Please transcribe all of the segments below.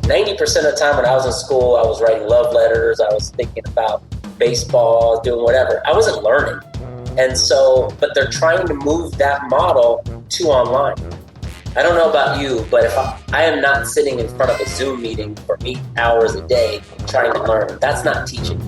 90% of the time when I was in school, I was writing love letters. I was thinking about baseball, doing whatever. I wasn't learning. And so, but they're trying to move that model to online. I don't know about you, but if I am not sitting in front of a Zoom meeting for 8 hours a day trying to learn, that's not teaching.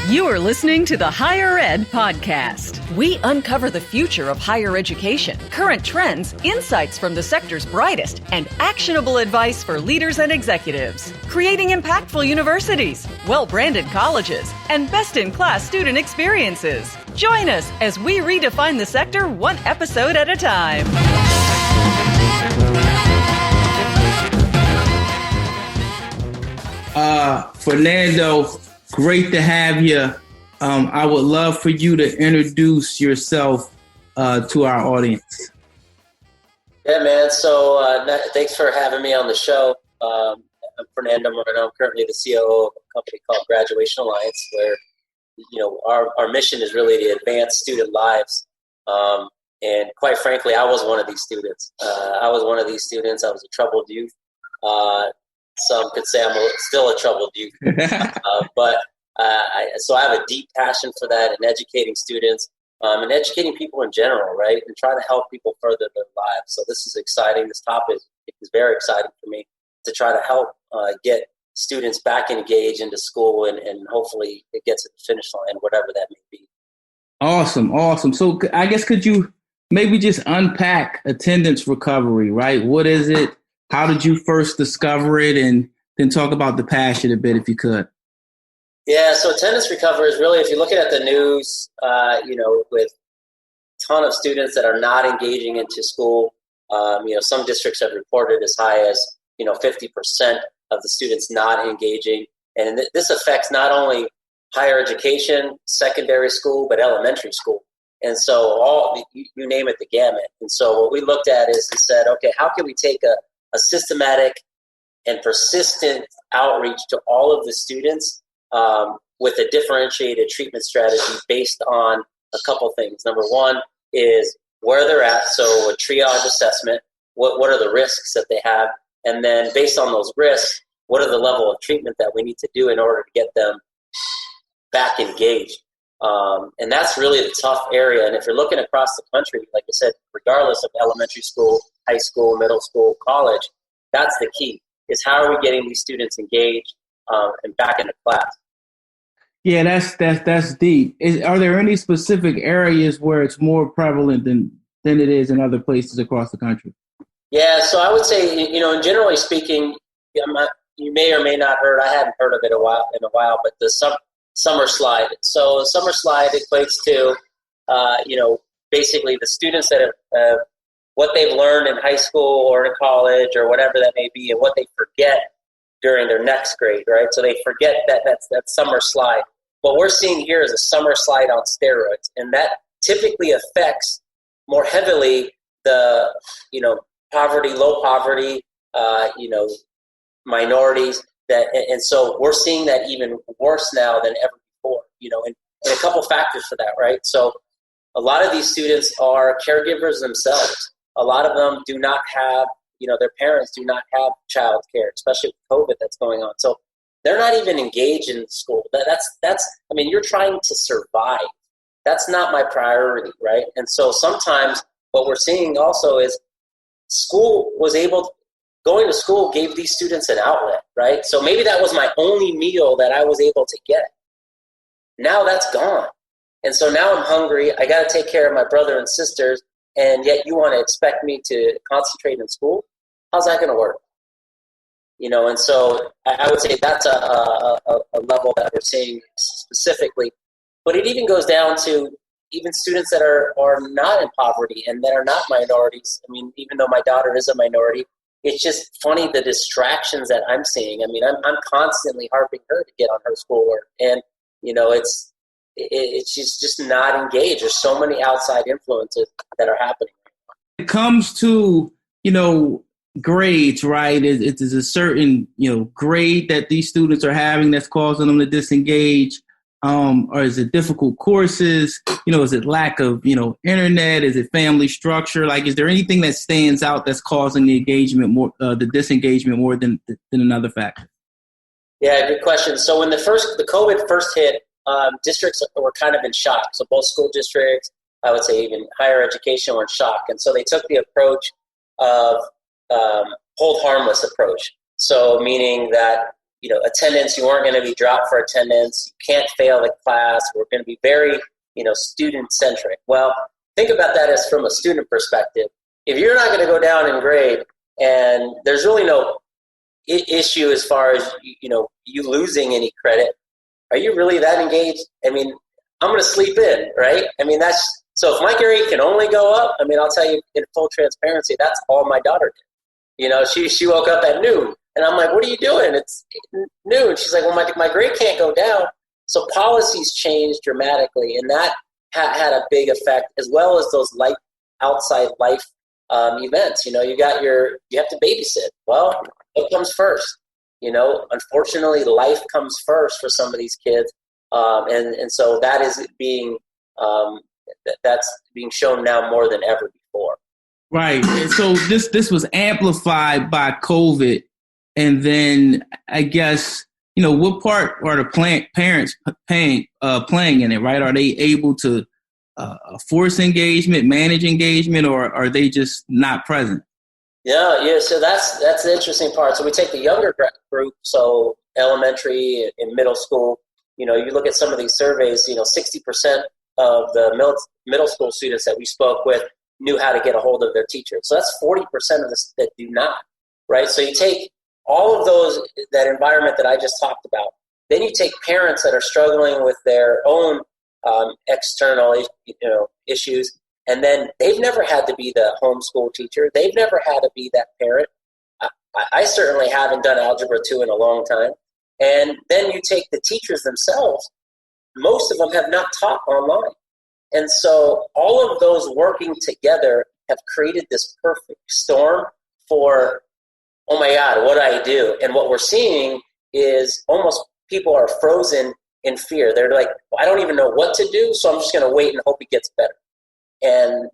You are listening to the Higher Ed Podcast. We uncover the future of higher education, current trends, insights from the sector's brightest, and actionable advice for leaders and executives. Creating impactful universities, well-branded colleges, and best-in-class student experiences. Join us as we redefine the sector one episode at a time. Fernando, great to have you. I would love for you to introduce yourself to our audience. Yeah, man. So thanks for having me on the show. I'm Fernando Moreno. I'm currently the COO of a company called Graduate Alliance, where our mission is really to advance student lives. And quite frankly, I was one of these students. I was a troubled youth. Some could say I'm still a troubled youth. So I have a deep passion for that and educating students and educating people in general, right? And trying to help people further their lives. So this is exciting. This topic is very exciting for me to try to help get students back engaged into school and hopefully it gets to the finish line, whatever that may be. Awesome. So I guess could you maybe just unpack attendance recovery, right? What is it? How did you first discover it? And then talk about the passion a bit if you could. Yeah, so attendance recovery is really, if you're looking at the news, with a ton of students that are not engaging into school, some districts have reported as high as, 50% of the students not engaging. And this affects not only higher education, secondary school, but elementary school. And so you name it, the gamut. And so what we looked at is we said, okay, how can we take a systematic and persistent outreach to all of the students with a differentiated treatment strategy based on a couple things. Number one is where they're at, so a triage assessment, what are the risks that they have, and then based on those risks, what are the level of treatment that we need to do in order to get them back engaged. And that's really the tough area. And if you're looking across the country, like I said, regardless of elementary school, high school, middle school, college, that's the key, is how are we getting these students engaged and back into class. Yeah, that's deep. Are there any specific areas where it's more prevalent than it is in other places across the country? Yeah, so I would say, and generally speaking, you may or may not heard. I hadn't heard of it in a while, but the summer slide. So the summer slide equates to, basically the students that have what they've learned in high school or in college or whatever that may be, and what they forget during their next grade, right? So they forget that summer slide. What we're seeing here is a summer slide on steroids, and that typically affects more heavily the, poverty, low poverty, minorities. And so we're seeing that even worse now than ever before, and a couple factors for that, right? So a lot of these students are caregivers themselves. A lot of them do not have, their parents do not have child care, especially with COVID that's going on. So they're not even engaged in school. You're trying to survive. That's not my priority, right? And so sometimes what we're seeing also is going to school gave these students an outlet, right? So maybe that was my only meal that I was able to get. Now that's gone. And so now I'm hungry. I got to take care of my brother and sisters, and yet you want to expect me to concentrate in school? How's that going to work? And so I would say that's a level that we're seeing specifically. But it even goes down to even students that are not in poverty and that are not minorities. Even though my daughter is a minority, it's just funny the distractions that I'm seeing. I'm constantly harping her to get on her schoolwork, and she's just not engaged. There's so many outside influences that are happening. It comes to grades, right? It's a certain grade that these students are having that's causing them to disengage. Or is it difficult courses? Is it lack of, internet? Is it family structure? Like, is there anything that stands out that's causing the engagement more, the disengagement more than another factor? Yeah, good question. So when the COVID first hit, districts were kind of in shock. So both school districts, I would say even higher education, were in shock. And so they took the approach of hold harmless approach. So meaning that, attendance, you weren't going to be dropped for attendance. You can't fail the class. We're going to be very, student-centric. Well, think about that as from a student perspective. If you're not going to go down in grade and there's really no issue as far as, you losing any credit, are you really that engaged? I mean, I'm going to sleep in, right? I mean, so if my grade can only go up, I'll tell you in full transparency, that's all my daughter did. She woke up at noon. And I'm like, what are you doing? It's noon. She's like, well, my grade can't go down. So policies changed dramatically, and that had a big effect, as well as those outside life events. You have to babysit. Well, what comes first? Unfortunately, life comes first for some of these kids, and so that is that's being shown now more than ever before. Right. And so this was amplified by COVID. And then I guess, what part are the parents playing in it, right? Are they able to force engagement, manage engagement, or are they just not present? Yeah. So that's the interesting part. So we take the younger group, so elementary and middle school. You look at some of these surveys, 60% of the middle school students that we spoke with knew how to get a hold of their teacher. So that's 40% of this that do not, right? So you take all of that environment that I just talked about. Then you take parents that are struggling with their own external, issues, and then they've never had to be the homeschool teacher. They've never had to be that parent. I certainly haven't done Algebra 2 in a long time. And then you take the teachers themselves. Most of them have not taught online. And so all of those working together have created this perfect storm for, oh my God, what do I do? And what we're seeing is almost people are frozen in fear. They're like, well, I don't even know what to do, so I'm just going to wait and hope it gets better. And,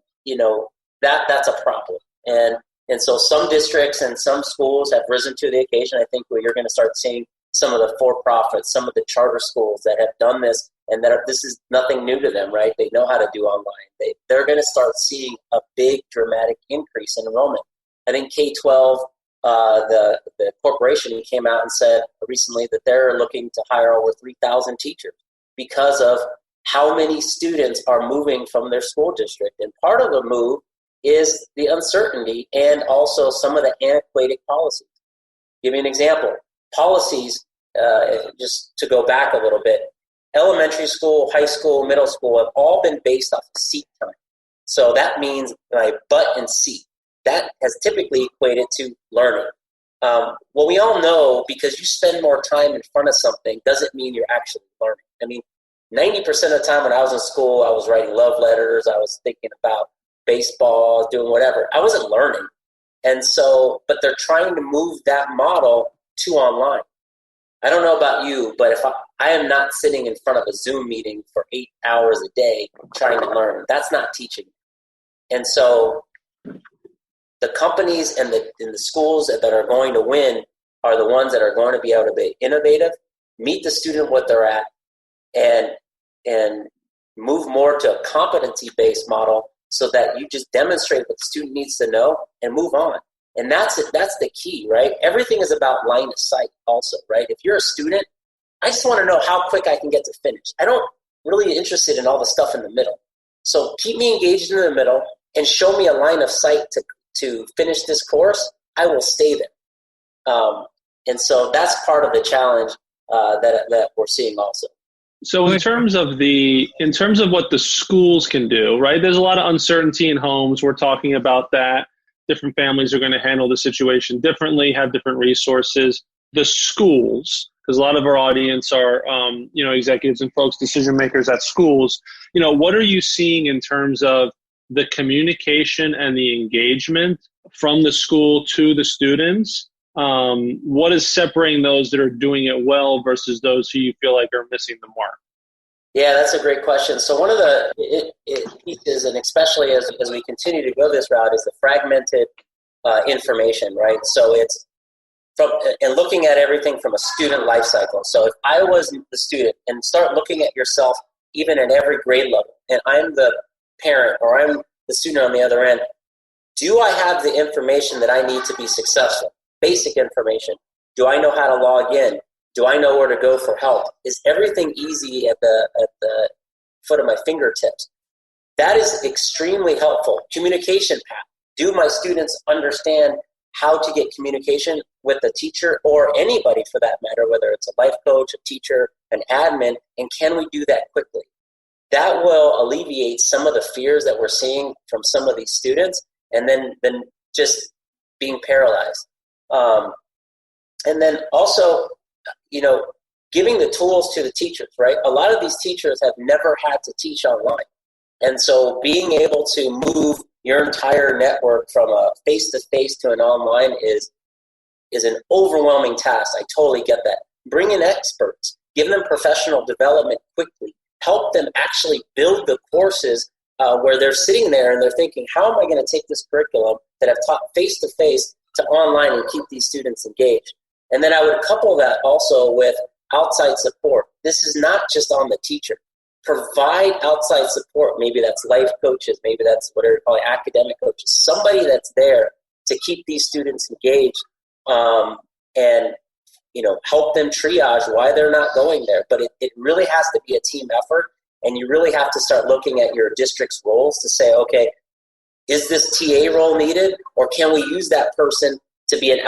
that's a problem. And so some districts and some schools have risen to the occasion. I think where you're going to start seeing some of the for-profits, some of the charter schools that have done this, and that this is nothing new to them, right? They know how to do online. They're going to start seeing a big, dramatic increase in enrollment. I think K-12, the corporation came out and said recently that they're looking to hire over 3,000 teachers because of how many students are moving from their school district. And part of the move is the uncertainty and also some of the antiquated policies. Give me an example. Policies, just to go back a little bit, elementary school, high school, middle school have all been based off of seat time. So that means my butt and seat. That has typically equated to learning. Well, we all know because you spend more time in front of something doesn't mean you're actually learning. 90% of the time when I was in school, I was writing love letters. I was thinking about baseball, doing whatever. I wasn't learning. And so, but they're trying to move that model to online. I don't know about you, but if I am not sitting in front of a Zoom meeting for 8 hours a day trying to learn, that's not teaching. And so the companies and the schools that are going to win are the ones that are going to be able to be innovative, meet the student what they're at, and move more to a competency-based model so that you just demonstrate what the student needs to know and move on. And that's it. That's the key, right? Everything is about line of sight also, right? If you're a student, I just want to know how quick I can get to finish. I don't really interested in all the stuff in the middle. So keep me engaged in the middle and show me a line of sight to finish this course. I will stay there. And so that's part of the challenge that we're seeing also. So in terms of what the schools can do, right? There's a lot of uncertainty in homes. We're talking about that. Different families are going to handle the situation differently, have different resources. The schools, because a lot of our audience are, executives and folks, decision makers at schools. What are you seeing in terms of the communication and the engagement from the school to the students? What is separating those that are doing it well versus those who you feel like are missing the mark? Yeah, that's a great question. So one of the pieces, and especially as we continue to go this route, is the fragmented information, right? So it's from and looking at everything from a student life cycle. So if I was the student, and start looking at yourself even at every grade level, and I'm the parent or I'm the student on the other end, do I have the information that I need to be successful? Basic information. Do I know how to log in? Do I know where to go for help? Is everything easy at the foot of my fingertips? That is extremely helpful. Communication path. Do my students understand how to get communication with the teacher or anybody for that matter, whether it's a life coach, a teacher, an admin, and can we do that quickly? That will alleviate some of the fears that we're seeing from some of these students, and then just being paralyzed. And then also, giving the tools to the teachers, right? A lot of these teachers have never had to teach online. And so being able to move your entire network from a face-to-face to an online is an overwhelming task. I totally get that. Bring in experts. Give them professional development quickly. Help them actually build the courses where they're sitting there and they're thinking, how am I going to take this curriculum that I've taught face-to-face to online and keep these students engaged? And then I would couple that also with outside support. This is not just on the teacher. Provide outside support. Maybe that's life coaches. Maybe that's whatever you call it, academic coaches. Somebody that's there to keep these students engaged and help them triage why they're not going there. But it really has to be a team effort, and you really have to start looking at your district's roles to say, okay, is this TA role needed, or can we use that person to be an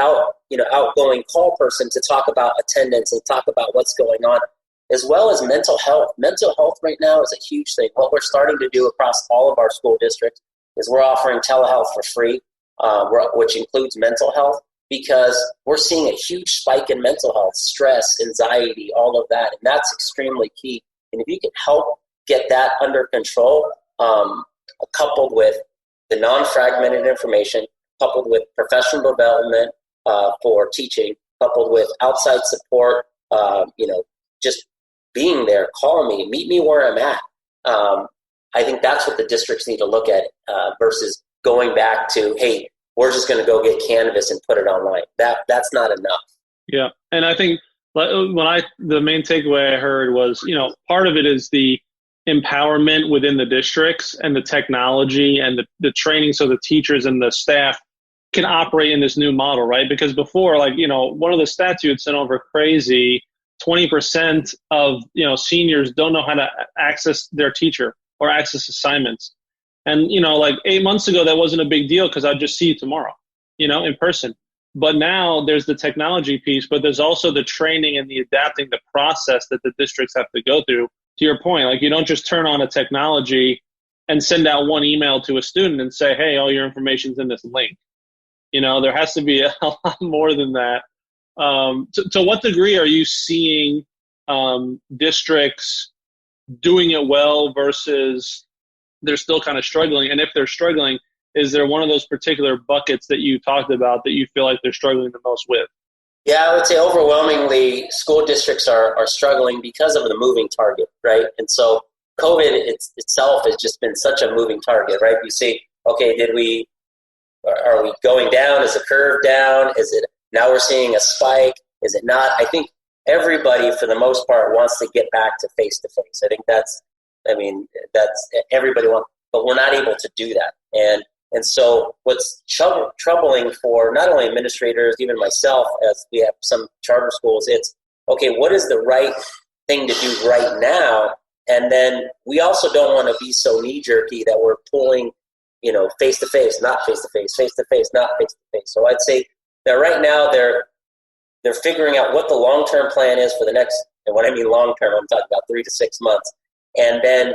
outgoing call person to talk about attendance and talk about what's going on, as well as mental health. Mental health right now is a huge thing. What we're starting to do across all of our school districts is we're offering telehealth for free, which includes mental health, because we're seeing a huge spike in mental health, stress, anxiety, all of that, and that's extremely key. And if you can help get that under control, coupled with the non-fragmented information, coupled with professional development for teaching, coupled with outside support, just being there, call me, meet me where I'm at. I think that's what the districts need to look at versus going back to, hey, we're just going to go get Canvas and put it online. That's not enough. Yeah, and I think the main takeaway I heard was, part of it is the empowerment within the districts and the technology and the training so the teachers and the staff can operate in this new model, right? Because before, one of the stats you had sent over crazy, 20% of, seniors don't know how to access their teacher or access assignments. And, 8 months ago, that wasn't a big deal because I'd just see you tomorrow, in person. But now there's the technology piece, but there's also the training and the adapting the process that the districts have to go through. To your point, you don't just turn on a technology and send out one email to a student and say, hey, all your information's in this link. There has to be a lot more than that. To what degree are you seeing districts doing it well versus they're still kind of struggling? And if they're struggling, is there one of those particular buckets that you talked about that you feel like they're struggling the most with? Yeah, I would say overwhelmingly school districts are struggling because of the moving target, right? And so COVID itself has just been such a moving target, right? You see, okay, are we going down? Is the curve down? Is it now we're seeing a spike? Is it not? I think everybody, for the most part, wants to get back to face-to-face. I think that's everybody wants, but we're not able to do that. And so what's troubling for not only administrators, even myself, as we have some charter schools, it's, okay, what is the right thing to do right now? And then we also don't want to be so knee-jerky that we're pulling, face-to-face, not face-to-face, face-to-face, not face-to-face. So I'd say that right now they're figuring out what the long-term plan is for the next, and when I mean long-term, I'm talking about 3 to 6 months. And then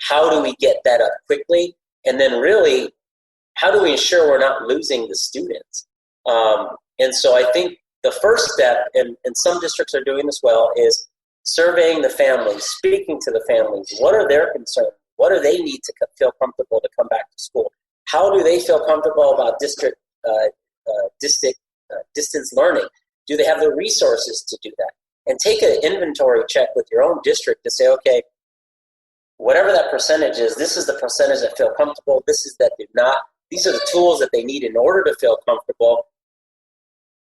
how do we get that up quickly? And then really, how do we ensure we're not losing the students? And so I think the first step, and some districts are doing this well, is surveying the families, speaking to the families. What are their concerns? What do they need to feel comfortable to come back to school? How do they feel comfortable about distance learning? Do they have the resources to do that? And take an inventory check with your own district to say, okay, whatever that percentage is, this is the percentage that feel comfortable. This is that do not. These are the tools that they need in order to feel comfortable.